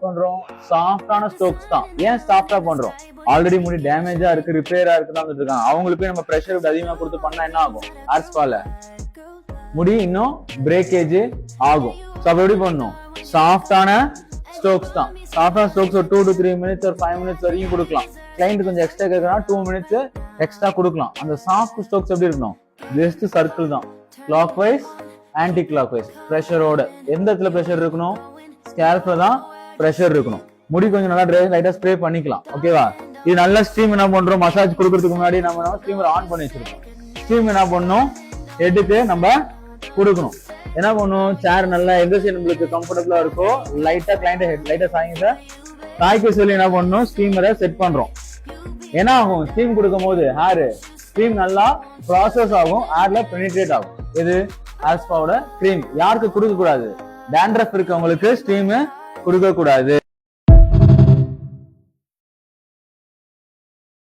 பண்றோம் சாஃப்டான ஸ்ட்ரோக்ஸ் தான். ஏன் சாஃப்டா பண்றோம்? ஆல்ரெடி முடி டேமேஜா இருக்கு, ரிப்பேரா இருக்குன்னு வந்துட்டு இருக்காங்க. அவங்களுக்கு நம்ம பிரஷர் அதிகமா கொடுத்து பண்ணா என்ன ஆகும்? ஹேர் ஸ்பால முடி இன்னும் பிரேக்கேஜ் ஆகும். ஸோ அப்ப எப்படி பண்ணும்? சாஃப்டான ஸ்ட்ரோக்ஸ் தான். சாஃப்டான ஸ்ட்ரோக்ஸ் ஒரு 2 to 3 minutes ஒரு 5 minutes வரைக்கும் கொடுக்கலாம். கிளைண்ட் கொஞ்சம் எக்ஸ்ட்ரா கேட்கறா 2 minutes எக்ஸ்ட்ரா கொடுக்கலாம். அந்த சாஃப்ட் ஸ்ட்ரோக்ஸ் எப்படி இருக்கணும்? ஜஸ்ட் சர்க்கிள் தான். Clockwise anticlockwise பிரஷரோட. எந்த இடத்துல பிரஷர் இருக்கணும்? ஸ்கேல்ப்ல தான் பிரஷர் இருக்கணும். முடி கொஞ்சம் நல்லா லைட்டா ஸ்ப்ரே பண்ணிக்கலாம். ஓகேவா? இது நல்ல ஸ்டீம் என்ன பண்றோம்? மசாஜ் கொடுக்கறதுக்கு முன்னாடி நம்ம ஸ்டீமர் ஆன் பண்ணி வச்சிருக்கோம். ஸ்டீம் என்ன பண்ணணும்? எடுத்து நம்ம கொடுக்கணும். என்ன பண்ணும்? சேர் நல்லா எந்த சைடு நம்மளுக்கு கம்ஃபர்டபுளா இருக்கோ லைட்டா கிளைண்ட் ஹெட் லைட்டா சாய்க்க சொல்லி என்ன பண்ணணும்? ஸ்டீமரை செட் பண்றோம். என்ன ஆகும்? ஸ்டீம் கொடுக்கும் போது ஹேர் ஸ்டீம் நல்லா ப்ராசஸ் ஆகும், ஹேர்ல பெனிட்ரேட் ஆகும். இது ஹேர் ஸ்பாவோட கிரீம். யாருக்கு கொடுக்க கூடாது? டேண்ட்ரஃப் இருக்கவங்களுக்கு ஸ்டீம் கொடுக்க கூடாது.